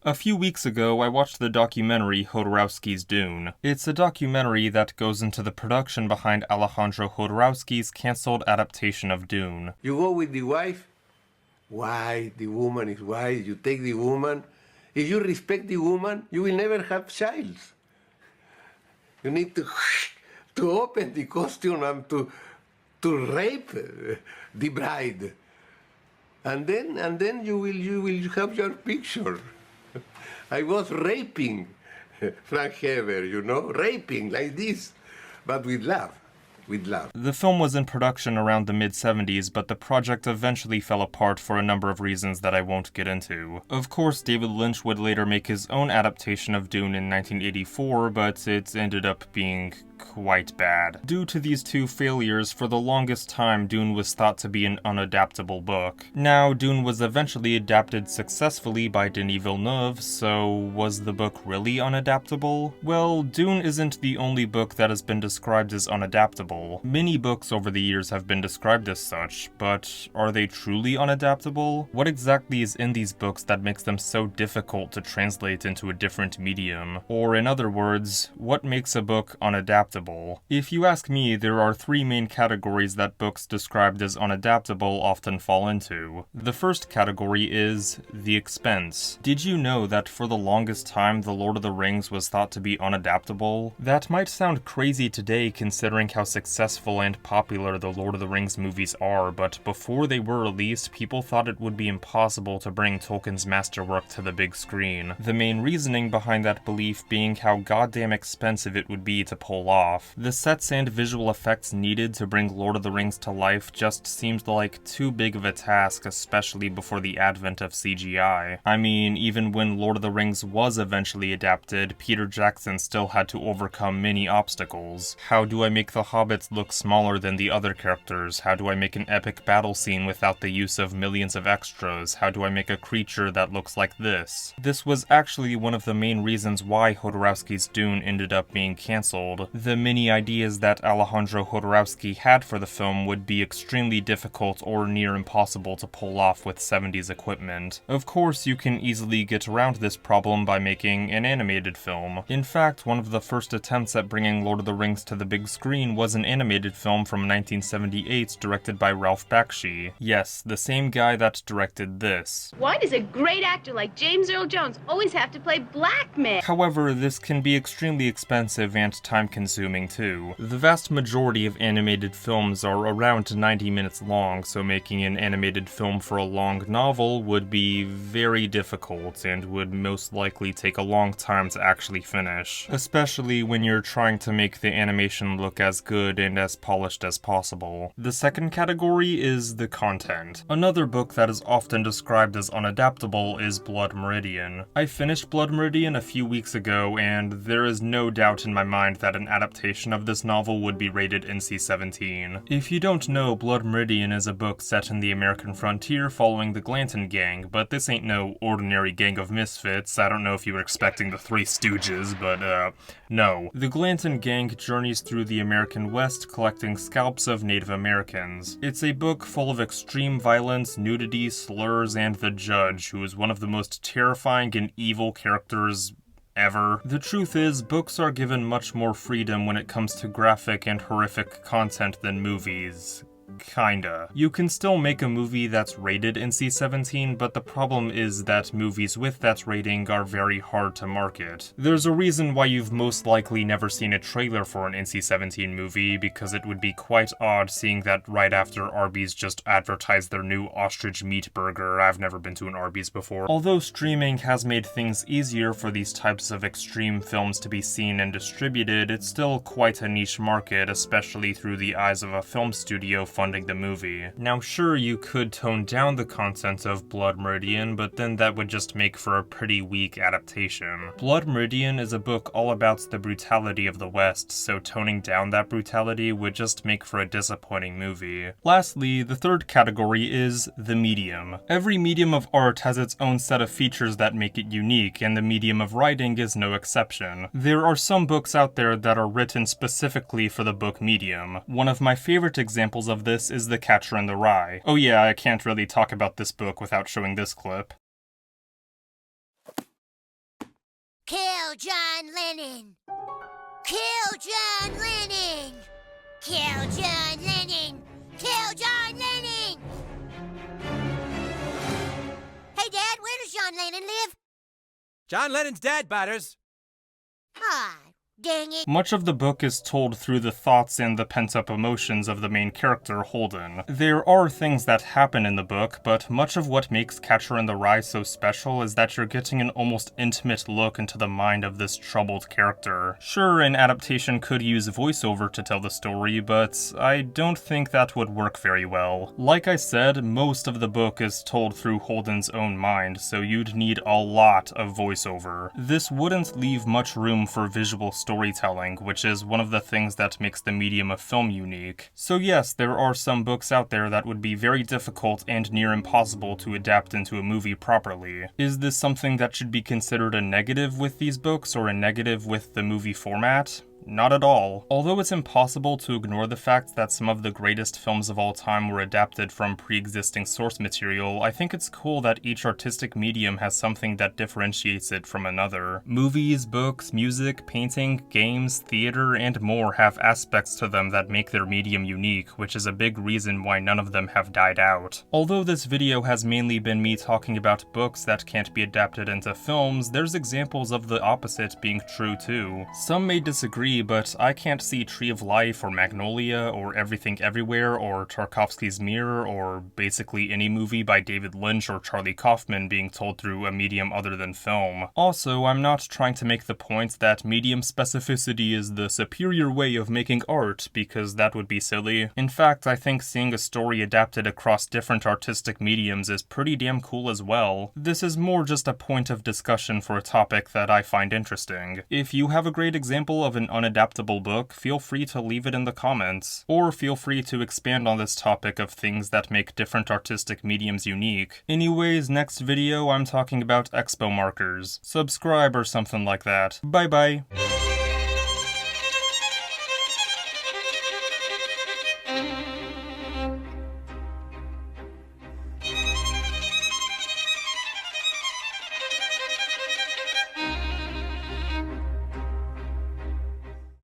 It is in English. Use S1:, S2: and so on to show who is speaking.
S1: A few weeks ago, I watched the documentary Jodorowsky's Dune. It's a documentary that goes into the production behind Alejandro Jodorowsky's cancelled adaptation of Dune.
S2: You go with the wife. Why? The woman is wise. You take the woman. If you respect the woman, you will never have child. You need to open the costume and to rape the bride. And then you will have your picture. I was raping Frank Heber, raping like this, but with love. With love.
S1: The film was in production around the mid-70s, but the project eventually fell apart for a number of reasons that I won't get into. Of course, David Lynch would later make his own adaptation of Dune in 1984, but it ended up being quite bad. Due to these two failures, for the longest time, Dune was thought to be an unadaptable book. Now, Dune was eventually adapted successfully by Denis Villeneuve, so was the book really unadaptable? Well, Dune isn't the only book that has been described as unadaptable. Many books over the years have been described as such, but are they truly unadaptable? What exactly is in these books that makes them so difficult to translate into a different medium? Or in other words, what makes a book unadaptable? If you ask me, there are three main categories that books described as unadaptable often fall into. The first category is the expense. Did you know that for the longest time The Lord of the Rings was thought to be unadaptable? That might sound crazy today considering how successful and popular the Lord of the Rings movies are, but before they were released, people thought it would be impossible to bring Tolkien's masterwork to the big screen. The main reasoning behind that belief being how goddamn expensive it would be to pull off. The sets and visual effects needed to bring Lord of the Rings to life just seemed like too big of a task, especially before the advent of CGI. I mean, even when Lord of the Rings was eventually adapted, Peter Jackson still had to overcome many obstacles. How do I make the hobbits look smaller than the other characters? How do I make an epic battle scene without the use of millions of extras? How do I make a creature that looks like this? This was actually one of the main reasons why Jodorowsky's Dune ended up being cancelled. The many ideas that Alejandro Jodorowsky had for the film would be extremely difficult or near impossible to pull off with 70s equipment. Of course, you can easily get around this problem by making an animated film. In fact, one of the first attempts at bringing Lord of the Rings to the big screen was an animated film from 1978 directed by Ralph Bakshi. Yes, the same guy that directed this.
S3: Why does a great actor like James Earl Jones always have to play black man?
S1: However, this can be extremely expensive and time-consuming too. The vast majority of animated films are around 90 minutes long, so making an animated film for a long novel would be very difficult and would most likely take a long time to actually finish, especially when you're trying to make the animation look as good and as polished as possible. The second category is the content. Another book that is often described as unadaptable is Blood Meridian. I finished Blood Meridian a few weeks ago, and there is no doubt in my mind that an adaptation of this novel would be rated NC-17. If you don't know, Blood Meridian is a book set in the American frontier following the Glanton Gang, but this ain't no ordinary gang of misfits. I don't know if you were expecting the Three Stooges, but no. The Glanton Gang journeys through the American West collecting scalps of Native Americans. It's a book full of extreme violence, nudity, slurs, and the Judge, who is one of the most terrifying and evil characters ever. The truth is, books are given much more freedom when it comes to graphic and horrific content than movies. Kinda. You can still make a movie that's rated NC-17, but the problem is that movies with that rating are very hard to market. There's a reason why you've most likely never seen a trailer for an NC-17 movie, because it would be quite odd seeing that right after Arby's just advertised their new ostrich meat burger. I've never been to an Arby's before. Although streaming has made things easier for these types of extreme films to be seen and distributed, it's still quite a niche market, especially through the eyes of a film studio funding the movie. Now sure, you could tone down the content of Blood Meridian, but then that would just make for a pretty weak adaptation. Blood Meridian is a book all about the brutality of the West, so toning down that brutality would just make for a disappointing movie. Lastly, the third category is the medium. Every medium of art has its own set of features that make it unique, and the medium of writing is no exception. There are some books out there that are written specifically for the book medium. One of my favorite examples of this is The Catcher in the Rye. Oh yeah, I can't really talk about this book without showing this clip.
S4: Kill John Lennon! Kill John Lennon! Kill John Lennon! Kill John Lennon! Hey, Dad, where does John Lennon live?
S5: John Lennon's dead, Butters.
S4: Ah, dang it.
S1: Much of the book is told through the thoughts and the pent-up emotions of the main character, Holden. There are things that happen in the book, but much of what makes Catcher in the Rye so special is that you're getting an almost intimate look into the mind of this troubled character. Sure, an adaptation could use voiceover to tell the story, but I don't think that would work very well. Like I said, most of the book is told through Holden's own mind, so you'd need a lot of voiceover. This wouldn't leave much room for visual storytelling, which is one of the things that makes the medium of film unique. So yes, there are some books out there that would be very difficult and near impossible to adapt into a movie properly. Is this something that should be considered a negative with these books, or a negative with the movie format? Not at all. Although it's impossible to ignore the fact that some of the greatest films of all time were adapted from pre-existing source material, I think it's cool that each artistic medium has something that differentiates it from another. Movies, books, music, painting, games, theater, and more have aspects to them that make their medium unique, which is a big reason why none of them have died out. Although this video has mainly been me talking about books that can't be adapted into films, there's examples of the opposite being true too. Some may disagree, but I can't see Tree of Life or Magnolia or Everything Everywhere or Tarkovsky's Mirror or basically any movie by David Lynch or Charlie Kaufman being told through a medium other than film. Also, I'm not trying to make the point that medium specificity is the superior way of making art, because that would be silly. In fact, I think seeing a story adapted across different artistic mediums is pretty damn cool as well. This is more just a point of discussion for a topic that I find interesting. If you have a great example of an unadaptable book, feel free to leave it in the comments. Or feel free to expand on this topic of things that make different artistic mediums unique. Anyways, next video I'm talking about expo markers. Subscribe or something like that. Bye bye!